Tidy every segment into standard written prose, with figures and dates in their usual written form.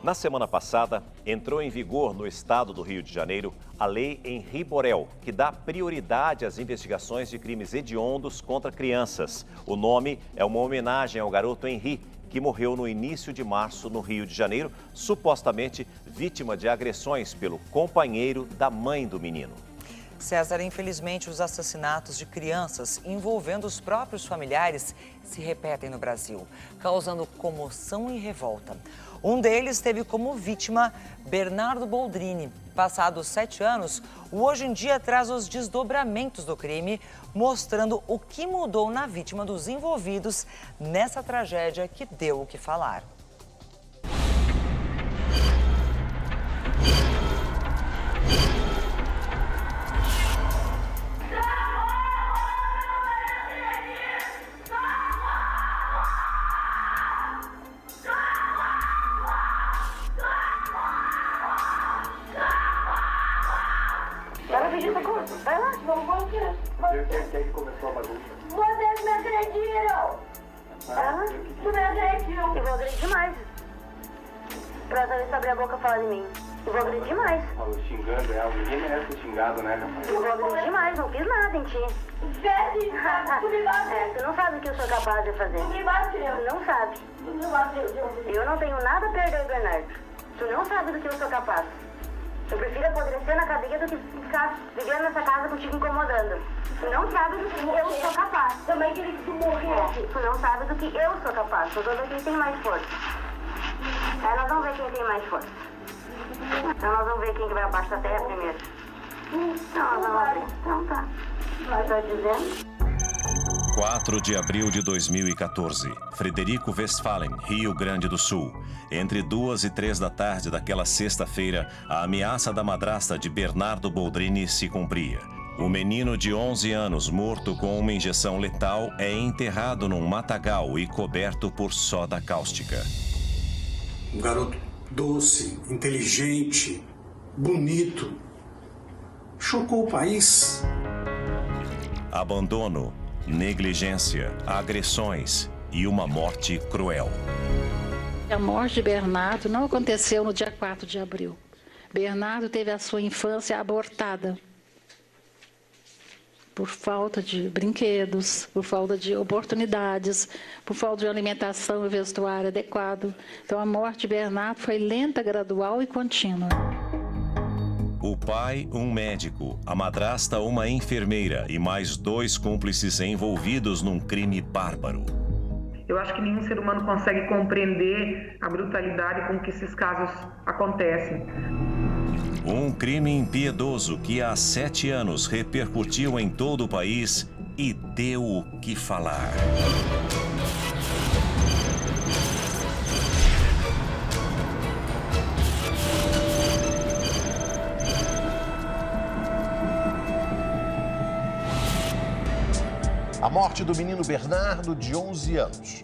Na semana passada, entrou em vigor no estado do Rio de Janeiro a Lei Henri Borel, que dá prioridade às investigações de crimes hediondos contra crianças. O nome é uma homenagem ao garoto Henri, que morreu no início de março no Rio de Janeiro, supostamente vítima de agressões pelo companheiro da mãe do menino. César, infelizmente, os assassinatos de crianças envolvendo os próprios familiares se repetem no Brasil, causando comoção e revolta. Um deles teve como vítima Bernardo Boldrini. Passados 7 anos, o Hoje em Dia traz os desdobramentos do crime, mostrando o que mudou na vítima dos envolvidos nessa tragédia que deu o que falar. Vai lá, vamos ver. Quem que começou a bagunça? Vocês me agrediram! Tu me agrediu! Eu vou agredir mais. Próxima vez que abrir a boca, fala de mim. Eu vou agredir mais. Falou xingando ela, ninguém merece ser xingado, né, rapaz? Eu vou agredir mais, não fiz nada em ti. Tu me bateu. Tu não sabe o que eu sou capaz de fazer. Tu me bateu. Tu não sabe. Tu me bateu. Eu não tenho nada a perder, Bernardo. Tu não sabe do que eu sou capaz. Eu prefiro apodrecer na cadeia do que ficar vivendo nessa casa contigo incomodando. Tu não sabe do que eu sou capaz. Também queria que tu morresse. Tu não sabe do que eu sou capaz. Eu vou ver quem tem mais força. Aí nós vamos ver quem tem mais força. Então nós vamos ver quem que vai abaixo da terra primeiro. Então nós vamos ver. Então tá. Eu tô dizendo. 4 de abril de 2014, Frederico Westphalen, Rio Grande do Sul. Entre 2 e 3 da tarde daquela sexta-feira, a ameaça da madrasta de Bernardo Boldrini se cumpria. O menino de 11 anos, morto com uma injeção letal, é enterrado num matagal e coberto por soda cáustica. Um garoto doce, inteligente, bonito. Chocou o país. Abandono, negligência, agressões e uma morte cruel. A morte de Bernardo não aconteceu no dia 4 de abril. Bernardo teve a sua infância abortada por falta de brinquedos, por falta de oportunidades, por falta de alimentação e vestuário adequado. Então a morte de Bernardo foi lenta, gradual e contínua. O pai, um médico, a madrasta, uma enfermeira e mais 2 cúmplices envolvidos num crime bárbaro. Eu acho que nenhum ser humano consegue compreender a brutalidade com que esses casos acontecem. Um crime impiedoso que há 7 anos repercutiu em todo o país e deu o que falar. A morte do menino Bernardo, de 11 anos.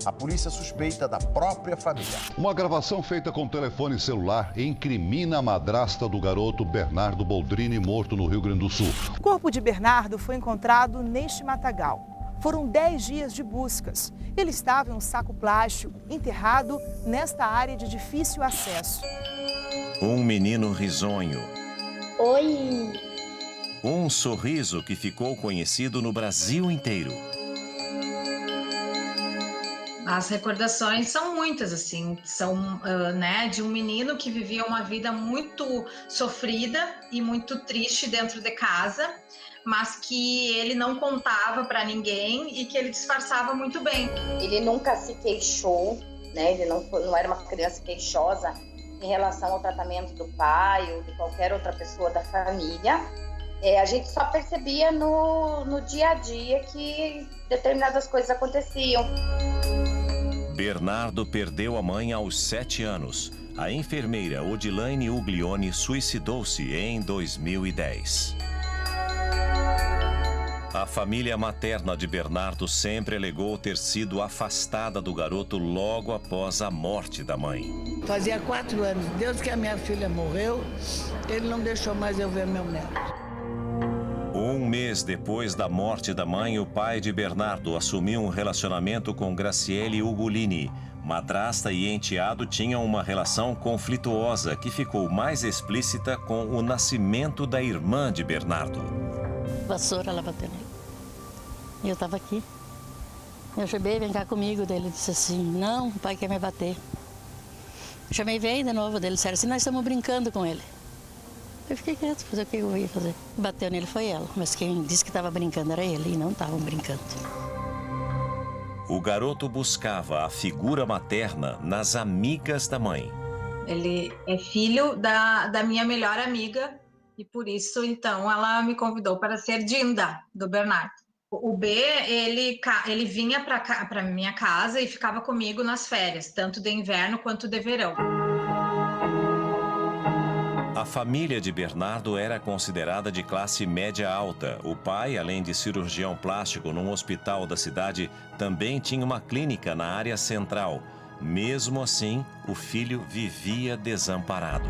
A polícia suspeita da própria família. Uma gravação feita com telefone celular incrimina a madrasta do garoto Bernardo Boldrini, morto no Rio Grande do Sul. O corpo de Bernardo foi encontrado neste matagal. Foram 10 dias de buscas. Ele estava em um saco plástico, enterrado nesta área de difícil acesso. Um menino risonho. Oi! Um sorriso que ficou conhecido no Brasil inteiro. As recordações são muitas, assim, são de um menino que vivia uma vida muito sofrida e muito triste dentro de casa, mas que ele não contava para ninguém e que ele disfarçava muito bem. Ele nunca se queixou, né? Ele não era uma criança queixosa em relação ao tratamento do pai ou de qualquer outra pessoa da família. A gente só percebia no dia a dia que determinadas coisas aconteciam. Bernardo perdeu a mãe aos 7 anos. A enfermeira Odilaine Uglione suicidou-se em 2010. A família materna de Bernardo sempre alegou ter sido afastada do garoto logo após a morte da mãe. Fazia 4 anos, desde que a minha filha morreu, ele não deixou mais eu ver meu neto. Um mês depois da morte da mãe, o pai de Bernardo assumiu um relacionamento com Graciele Ugolini, Madrasta e enteado tinham uma relação conflituosa que ficou mais explícita com o nascimento da irmã de Bernardo. Vassoura, ela bateu nele. E eu estava aqui. Eu chamei, vem cá comigo. Daí ele disse assim, não, o pai quer me bater. Eu chamei, vem de novo. Daí ele disse assim, nós estamos brincando com ele. Eu fiquei quieto, fazer o que eu ia fazer. Bateu nele foi ela, mas quem disse que estava brincando era ele e não estavam brincando. O garoto buscava a figura materna nas amigas da mãe. Ele é filho da minha melhor amiga e por isso, então, ela me convidou para ser Dinda do Bernardo. O B, ele vinha para minha casa e ficava comigo nas férias, tanto de inverno quanto de verão. A família de Bernardo era considerada de classe média alta. O pai, além de cirurgião plástico num hospital da cidade, também tinha uma clínica na área central. Mesmo assim, o filho vivia desamparado.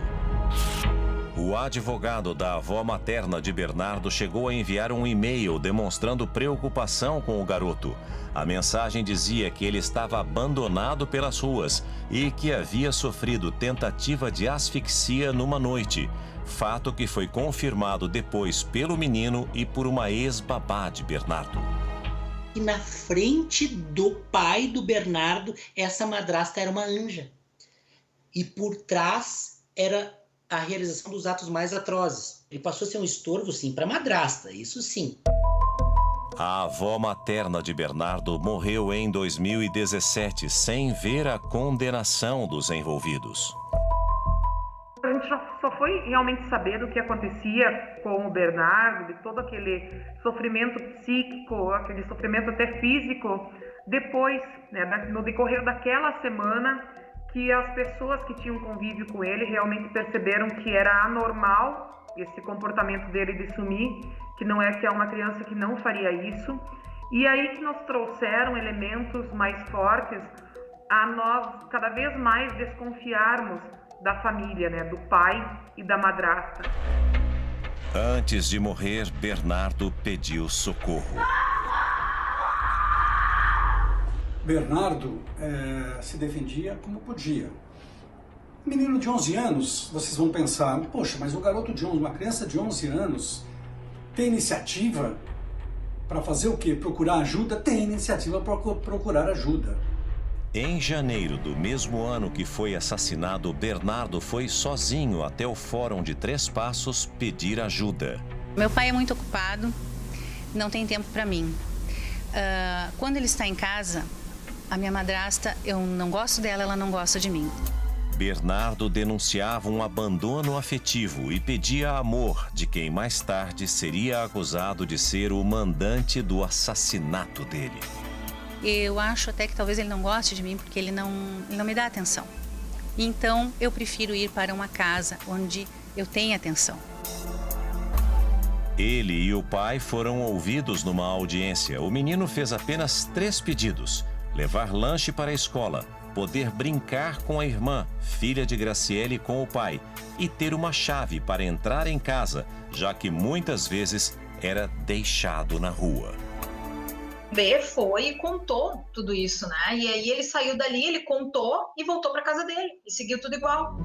O advogado da avó materna de Bernardo chegou a enviar um e-mail demonstrando preocupação com o garoto. A mensagem dizia que ele estava abandonado pelas ruas e que havia sofrido tentativa de asfixia numa noite, fato que foi confirmado depois pelo menino e por uma ex-babá de Bernardo. E na frente do pai do Bernardo, essa madrasta era uma anja. E por trás era a realização dos atos mais atrozes. Ele passou a ser um estorvo, sim, para a madrasta, isso sim. A avó materna de Bernardo morreu em 2017, sem ver a condenação dos envolvidos. A gente só foi realmente saber do que acontecia com o Bernardo, de todo aquele sofrimento psíquico, aquele sofrimento até físico, depois, né, no decorrer daquela semana, que as pessoas que tinham convívio com ele realmente perceberam que era anormal esse comportamento dele de sumir, que é uma criança que não faria isso. E aí que nos trouxeram elementos mais fortes a nós cada vez mais desconfiarmos da família, né, do pai e da madrasta. Antes de morrer, Bernardo pediu socorro. Bernardo se defendia como podia. Menino de 11 anos, vocês vão pensar, poxa, mas o garoto de 11, uma criança de 11 anos, tem iniciativa para fazer o quê? Procurar ajuda? Tem iniciativa para procurar ajuda. Em janeiro do mesmo ano que foi assassinado, Bernardo foi sozinho até o Fórum de Três Passos pedir ajuda. Meu pai é muito ocupado, não tem tempo para mim. Quando ele está em casa, a minha madrasta, eu não gosto dela, ela não gosta de mim. Bernardo denunciava um abandono afetivo e pedia amor de quem mais tarde seria acusado de ser o mandante do assassinato dele. Eu acho até que talvez ele não goste de mim porque ele não me dá atenção. Então, eu prefiro ir para uma casa onde eu tenha atenção. Ele e o pai foram ouvidos numa audiência. O menino fez apenas 3 pedidos: levar lanche para a escola, poder brincar com a irmã, filha de Graciele, com o pai, e ter uma chave para entrar em casa, já que muitas vezes era deixado na rua. B foi e contou tudo isso, né? E aí ele saiu dali, ele contou e voltou para casa dele e seguiu tudo igual.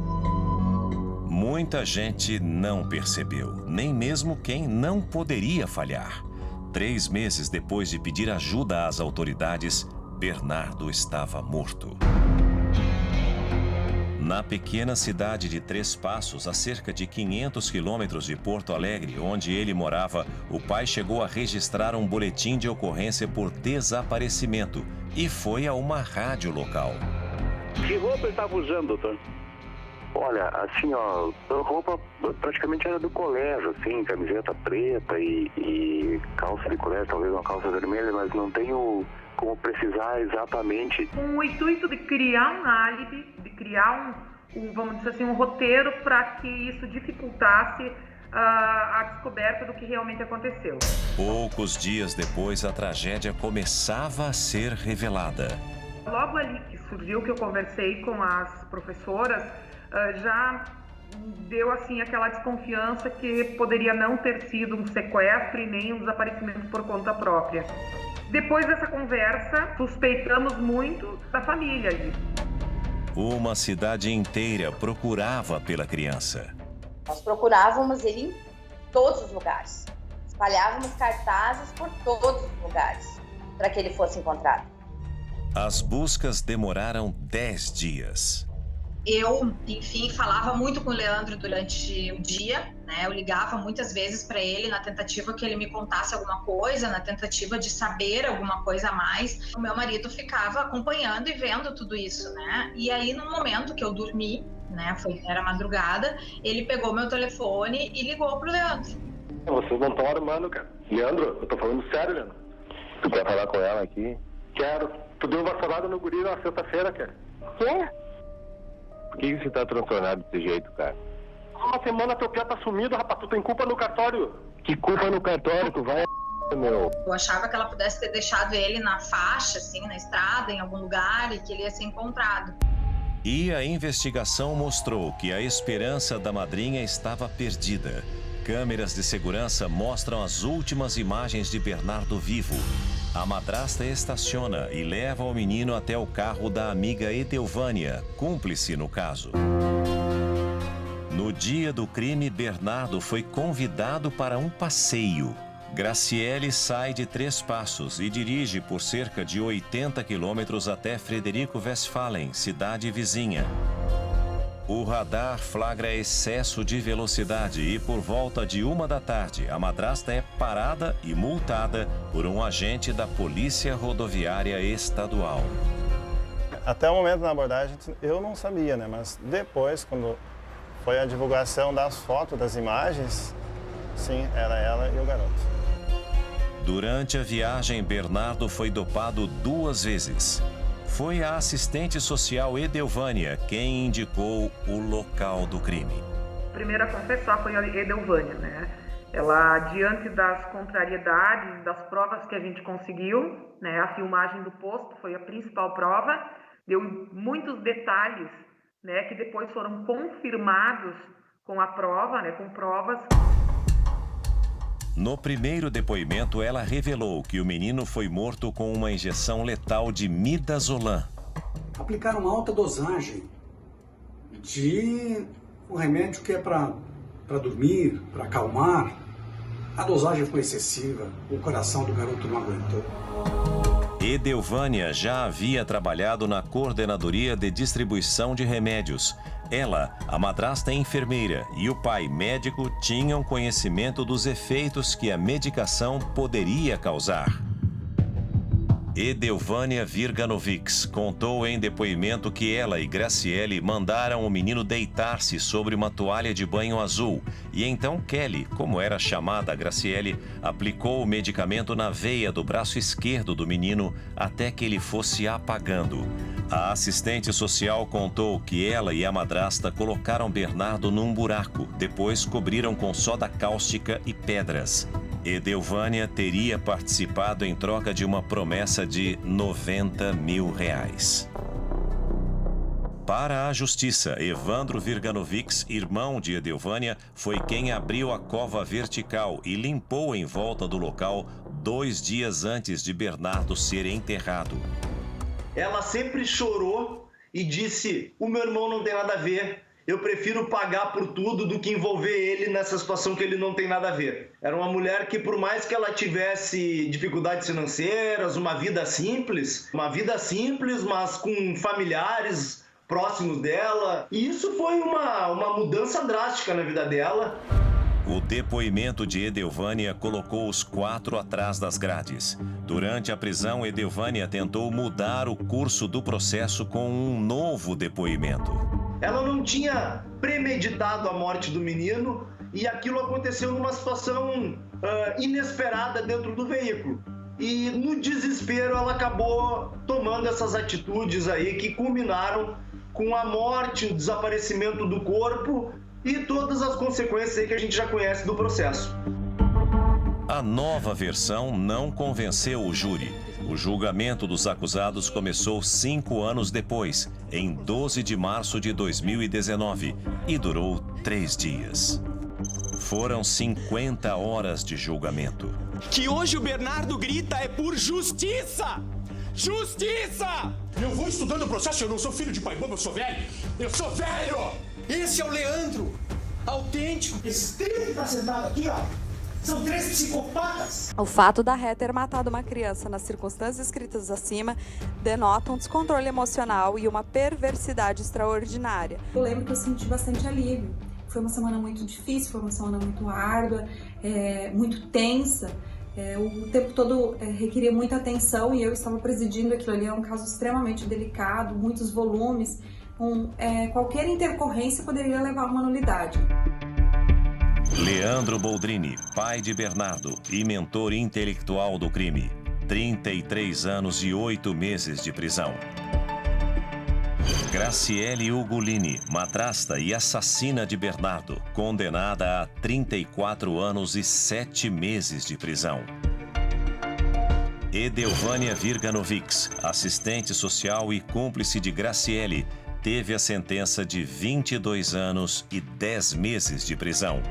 Muita gente não percebeu, nem mesmo quem não poderia falhar. 3 meses depois de pedir ajuda às autoridades, Bernardo estava morto. Na pequena cidade de Três Passos, a cerca de 500 quilômetros de Porto Alegre, onde ele morava, o pai chegou a registrar um boletim de ocorrência por desaparecimento e foi a uma rádio local. Que roupa ele estava usando, doutor? Olha, assim, ó, a roupa praticamente era do colégio, assim, camiseta preta e calça de colégio, talvez uma calça vermelha, mas não tenho como precisar exatamente. Com o intuito de criar um álibi, de criar vamos dizer assim, um roteiro para que isso dificultasse a descoberta do que realmente aconteceu. Poucos dias depois, a tragédia começava a ser revelada. Logo ali que surgiu que eu conversei com as professoras, já deu assim aquela desconfiança que poderia não ter sido um sequestro e nem um desaparecimento por conta própria. Depois dessa conversa, suspeitamos muito da família ali. Uma cidade inteira procurava pela criança. Nós procurávamos ele em todos os lugares. Espalhávamos cartazes por todos os lugares para que ele fosse encontrado. As buscas demoraram 10 dias. Eu, enfim, falava muito com o Leandro durante o dia, né? Eu ligava muitas vezes para ele na tentativa que ele me contasse alguma coisa, na tentativa de saber alguma coisa a mais. O meu marido ficava acompanhando e vendo tudo isso, né? E aí, no momento que eu dormi, né? Era madrugada, ele pegou meu telefone e ligou pro Leandro. Vocês não estão armando, cara. Leandro, eu tô falando sério, Leandro. Tu quer falar com ela aqui? Quero. Tu deu uma vassourada no guri na sexta-feira, cara. Quê? Por que você tá transtornado desse jeito, cara? Uma semana teu pé tá sumido, rapaz. Tu tem culpa no cartório. Que culpa no cartório? Tu vai meu. Eu achava que ela pudesse ter deixado ele na faixa, assim, na estrada, em algum lugar, e que ele ia ser encontrado. E a investigação mostrou que a esperança da madrinha estava perdida. Câmeras de segurança mostram as últimas imagens de Bernardo vivo. A madrasta estaciona e leva o menino até o carro da amiga Edelvânia, cúmplice no caso. No dia do crime, Bernardo foi convidado para um passeio. Graciele sai de Três Passos e dirige por cerca de 80 quilômetros até Frederico Westphalen, cidade vizinha. O radar flagra excesso de velocidade e por volta de 1 da tarde, a madrasta é parada e multada por um agente da Polícia Rodoviária Estadual. Até o momento da abordagem eu não sabia, né? Mas depois, quando foi a divulgação das fotos, das imagens, sim, era ela e o garoto. Durante a viagem, Bernardo foi dopado 2 vezes. Foi a assistente social Edelvânia quem indicou o local do crime. A primeira a confessar foi a Edelvânia, né? Ela, diante das contrariedades, das provas que a gente conseguiu, né? A filmagem do posto foi a principal prova, deu muitos detalhes, né? Que depois foram confirmados com a prova, né? Com provas. No primeiro depoimento, ela revelou que o menino foi morto com uma injeção letal de midazolam. Aplicaram uma alta dosagem de um remédio que é para dormir, para acalmar. A dosagem foi excessiva, o coração do garoto não aguentou. Edelvânia já havia trabalhado na Coordenadoria de Distribuição de Remédios. Ela, a madrasta enfermeira e o pai médico tinham conhecimento dos efeitos que a medicação poderia causar. Edelvânia Virganovics contou em depoimento que ela e Graciele mandaram o menino deitar-se sobre uma toalha de banho azul e então Kelly, como era chamada a Graciele, aplicou o medicamento na veia do braço esquerdo do menino até que ele fosse apagando. A assistente social contou que ela e a madrasta colocaram Bernardo num buraco, depois cobriram com soda cáustica e pedras. Edelvânia teria participado em troca de uma promessa de R$90 mil. Para a justiça, Evandro Virganovics, irmão de Edelvânia, foi quem abriu a cova vertical e limpou em volta do local 2 dias antes de Bernardo ser enterrado. Ela sempre chorou e disse: o meu irmão não tem nada a ver. Eu prefiro pagar por tudo do que envolver ele nessa situação que ele não tem nada a ver. Era uma mulher que, por mais que ela tivesse dificuldades financeiras, uma vida simples, mas com familiares próximos dela. E isso foi uma mudança drástica na vida dela. O depoimento de Edelvânia colocou os 4 atrás das grades. Durante a prisão, Edelvânia tentou mudar o curso do processo com um novo depoimento. Ela não tinha premeditado a morte do menino e aquilo aconteceu numa situação inesperada dentro do veículo. E no desespero ela acabou tomando essas atitudes aí que culminaram com a morte, o desaparecimento do corpo e todas as consequências aí que a gente já conhece do processo. A nova versão não convenceu o júri. O julgamento dos acusados começou 5 anos depois, em 12 de março de 2019, e durou 3 dias. Foram 50 horas de julgamento. Que hoje o Bernardo grita é por justiça! justiça! Eu vou estudando o processo, eu não sou filho de pai bobo, eu sou velho! Eu sou velho! Esse é o Leandro, autêntico. Esses três que tá sentado aqui, ó, são 3 psicopatas. O fato da Ré ter matado uma criança nas circunstâncias escritas acima denota um descontrole emocional e uma perversidade extraordinária. Eu lembro que eu senti bastante alívio. Foi uma semana muito difícil, foi uma semana muito árdua, muito tensa. O tempo todo requeria muita atenção e eu estava presidindo aquilo ali. É um caso extremamente delicado, muitos volumes. Qualquer intercorrência poderia levar a uma nulidade. Leandro Boldrini, pai de Bernardo e mentor intelectual do crime. 33 anos e 8 meses de prisão. Graciele Ugolini, madrasta e assassina de Bernardo, condenada a 34 anos e 7 meses de prisão. Edelvânia Virganovics, assistente social e cúmplice de Graciele, teve a sentença de 22 anos e 10 meses de prisão.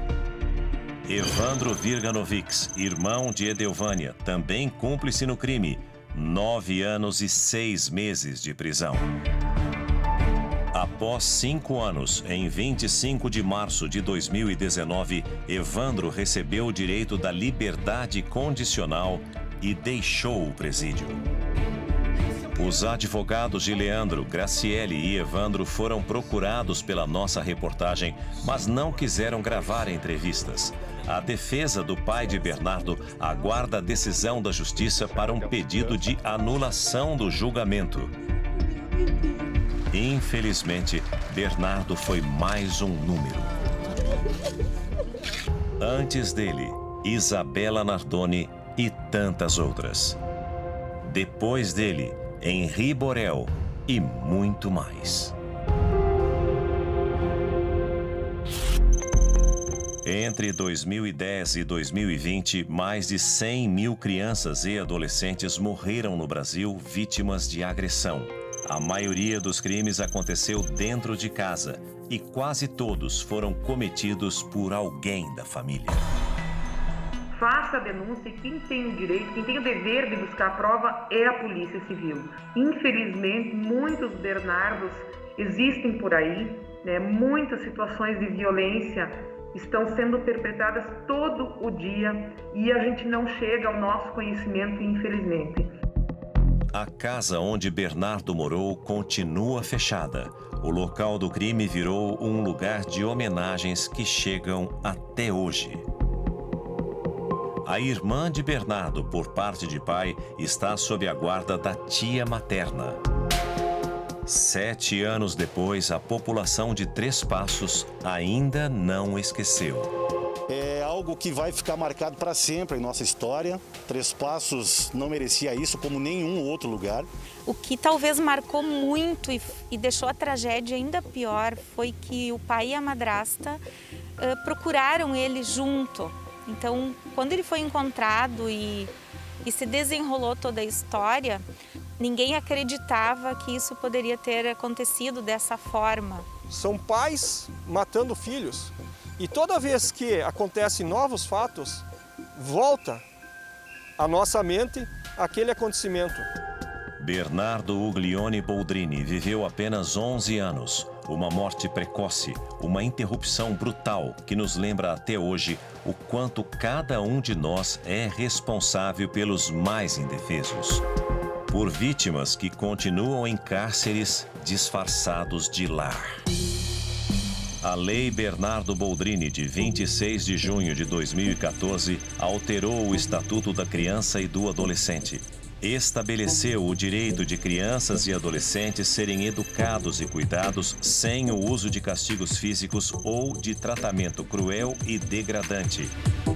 Evandro Virganovics, irmão de Edelvânia, também cúmplice no crime, 9 anos e 6 meses de prisão. Após 5 anos, em 25 de março de 2019, Evandro recebeu o direito da liberdade condicional e deixou o presídio. Os advogados de Leandro, Graciele e Evandro foram procurados pela nossa reportagem, mas não quiseram gravar entrevistas. A defesa do pai de Bernardo aguarda a decisão da justiça para um pedido de anulação do julgamento. Infelizmente, Bernardo foi mais um número. Antes dele, Isabela Nardoni e tantas outras. Depois dele, Henri Borel e muito mais. Entre 2010 e 2020, mais de 100 mil crianças e adolescentes morreram no Brasil vítimas de agressão. A maioria dos crimes aconteceu dentro de casa e quase todos foram cometidos por alguém da família. Faça a denúncia e quem tem o direito, quem tem o dever de buscar a prova é a Polícia Civil. Infelizmente, muitos Bernardos existem por aí, né? Muitas situações de violência estão sendo perpetradas todo o dia e a gente não chega ao nosso conhecimento, infelizmente. A casa onde Bernardo morou continua fechada. O local do crime virou um lugar de homenagens que chegam até hoje. A irmã de Bernardo, por parte de pai, está sob a guarda da tia materna. 7 anos depois, a população de Três Passos ainda não esqueceu. É algo que vai ficar marcado para sempre em nossa história. Três Passos não merecia isso como nenhum outro lugar. O que talvez marcou muito e deixou a tragédia ainda pior foi que o pai e a madrasta procuraram ele junto. Então, quando ele foi encontrado e se desenrolou toda a história, ninguém acreditava que isso poderia ter acontecido dessa forma. São pais matando filhos. E toda vez que acontecem novos fatos, volta à nossa mente aquele acontecimento. Bernardo Uglione Boldrini viveu apenas 11 anos. Uma morte precoce, uma interrupção brutal que nos lembra até hoje o quanto cada um de nós é responsável pelos mais indefesos. Por vítimas que continuam em cárceres disfarçados de lar. A Lei Bernardo Boldrini, de 26 de junho de 2014, alterou o Estatuto da Criança e do Adolescente. Estabeleceu o direito de crianças e adolescentes serem educados e cuidados sem o uso de castigos físicos ou de tratamento cruel e degradante.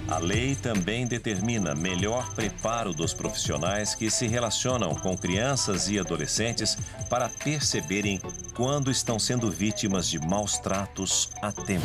A lei também determina melhor preparo dos profissionais que se relacionam com crianças e adolescentes para perceberem quando estão sendo vítimas de maus tratos a tempo.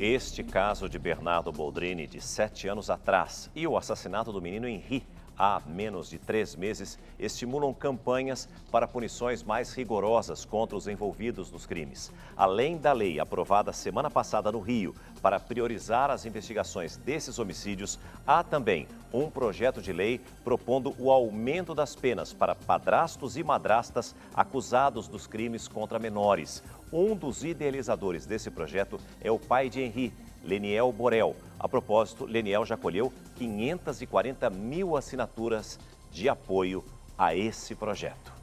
Este caso de Bernardo Boldrini, de 7 anos atrás, e o assassinato do menino Henri, há menos de 3 meses, estimulam campanhas para punições mais rigorosas contra os envolvidos nos crimes. Além da lei aprovada semana passada no Rio para priorizar as investigações desses homicídios, há também um projeto de lei propondo o aumento das penas para padrastos e madrastas acusados dos crimes contra menores. Um dos idealizadores desse projeto é o pai de Henri, Leniel Borel. A propósito, Leniel já colheu 540 mil assinaturas de apoio a esse projeto.